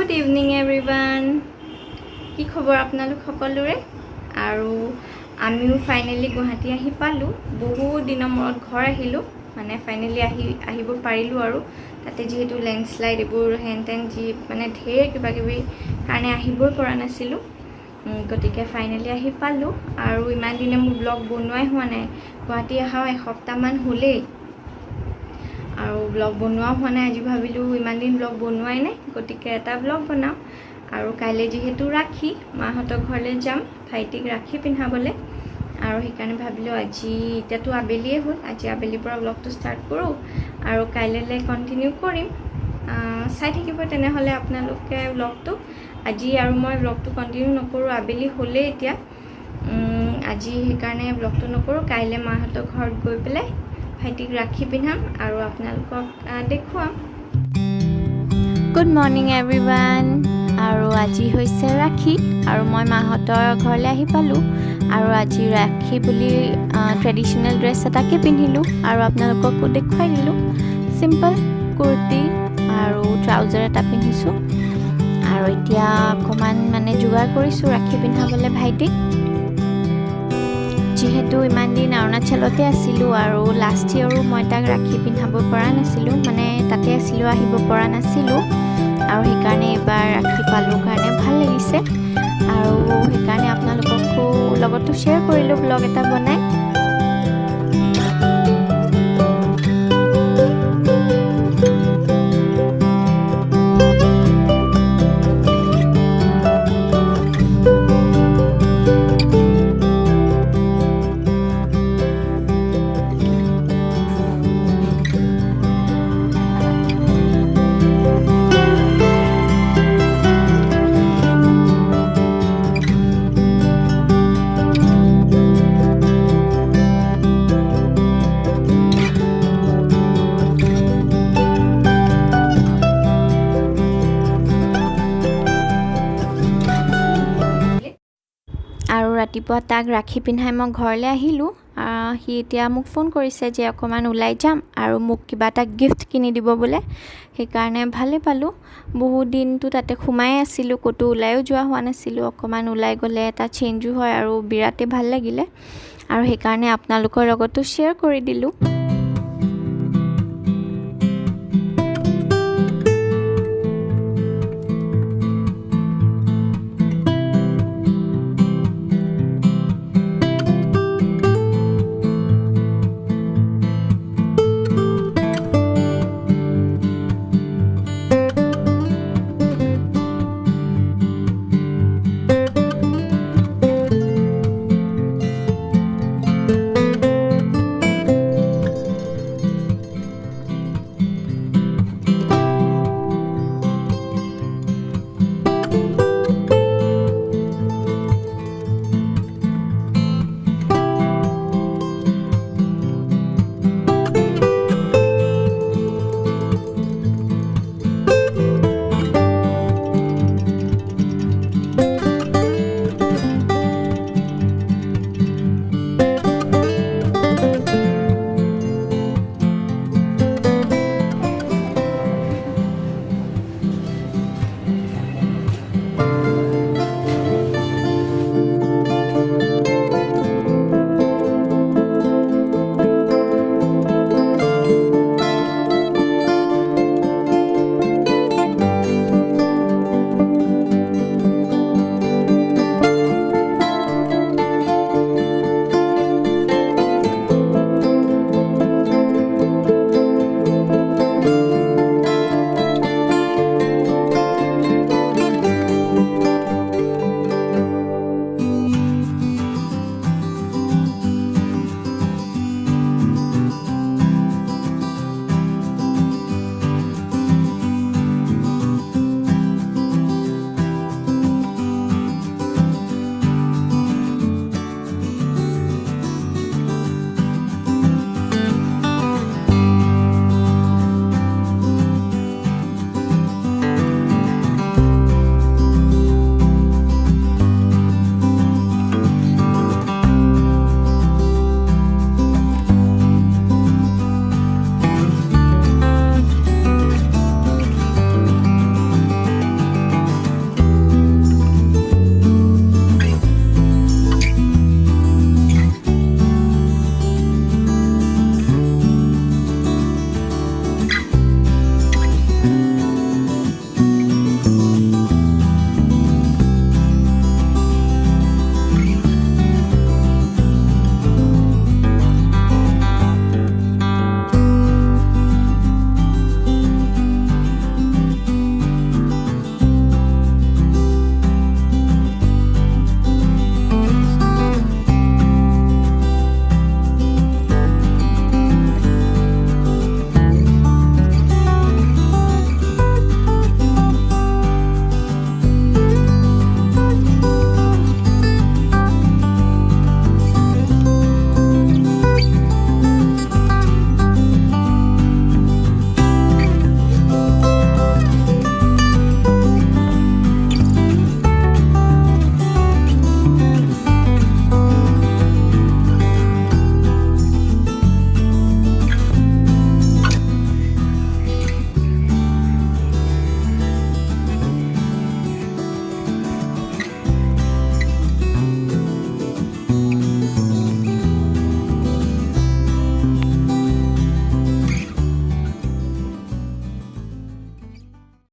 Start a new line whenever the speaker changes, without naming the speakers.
Good evening everyone. কি খবৰ আপোনালোক সকলোৰে আৰু আমিও ফাইনালি গুৱাহাটী আহি পালো বহুত দিনৰ মূৰত ঘৰ আহিলো মানে ফাইনালি আহিব পাৰিলো আৰু তাতে যেহেতু ল্যান্ডস্লাইড এবোৰ হেনটেন যি মানে ঢেৰ কিবা কিবি কাৰণে আহিবই পৰা নাছিলো গতিকে ফাইনালি আহি পালো আৰু ইমান দিনে মোৰ ব্লগ বনোৱাই হোৱা নাই গুৱাহাটী আহা এসপ্তাহ মান হ'লেই আৰু ব্লগ বনোৱা হোৱা নাই আজি ভাবিলো ইমান দিন ব্লগ বনোৱাই নাই গতিকে এটা ব্লগ বনাও আৰু কাইলে যেহেতু ৰাখি মাহঁতৰ ঘৰলৈ যাম ভাইটিক ৰাখি পিন্ধাবলে আৰু সেইকাৰণে ভাবিলো আজি এতিয়াতো আবেলিয়ে হ'ল আজি আবেলিৰ পৰা ব্লগটো ষ্টাৰ্ট কৰো আৰু কাইলেলে কন্টিনিউ কৰিম চাই থাকিব তেনেহলে আপোনালোকে ব্লগটো আজি আৰু মই ব্লগটো কন্টিনিউ নকৰো আবেলি হ'লে এতিয়া আজি সেইকাৰণে ব্লগটো নকৰো কাইলে মাহঁতৰ ঘৰত গৈ পেলাই ভাইটিক ৰাখি পিন্ধাম আৰু আপোনালোকক দেখুৱাম গুড মৰ্নিং এভৰিৱান আৰু আজি হৈছে ৰাখি আৰু মই মাহঁতৰ ঘৰলৈ আহি পালো আৰু আজি ৰাখি বুলি ট্ৰেডিশনেল ড্ৰেছ এটাকে পিন্ধিলো আৰু আপোনালোককো দেখুৱাই দিলো সিম্পল কুৰ্তি আৰু ট্ৰাউজাৰ এটা পিন্ধিছো আৰু এতিয়া অকমান মানে যোগাৰ কৰিছো ৰাখি পিন্ধাবলে ভাইটিক যেহেতু ইমান দিন অৰুণাচলতে আছিলো আৰু লাষ্ট ইয়াৰো মই তাক ৰাখি পিন্ধাব পৰা নাছিলো মানে তাতে আছিলো আহিব পৰা নাছিলো আৰু সেইকাৰণে এবাৰ ৰাখি পালো কাৰণে ভাল লাগিছে আৰু সেইকাৰণে আপোনালোককো লগতো শ্বেয়াৰ কৰিলো ব্লগ এটা বনাই আৰু ৰাতিপুৱা তাক ৰাখি পিন্ধাই মই ঘৰলৈ আহিলো সি এতিয়া মোক ফোন কৰিছে যে অকমান ওলাই যাম আৰু মোক কিবা এটা গিফট কিনি দিব বলে সেইকাৰণে ভালে পালো বহুত দিনটো তাতে ঘুমাই আছিলো কতো ওলাইও যোৱা হোৱা নাছিলো অকমান ওলাই গলে এটা চেঞ্জো হয় আৰু বিৰাতে ভাল লাগিলে আৰু সেইকাৰণে আপোনালোকৰ লগতো শ্বেয়াৰ কৰি দিলো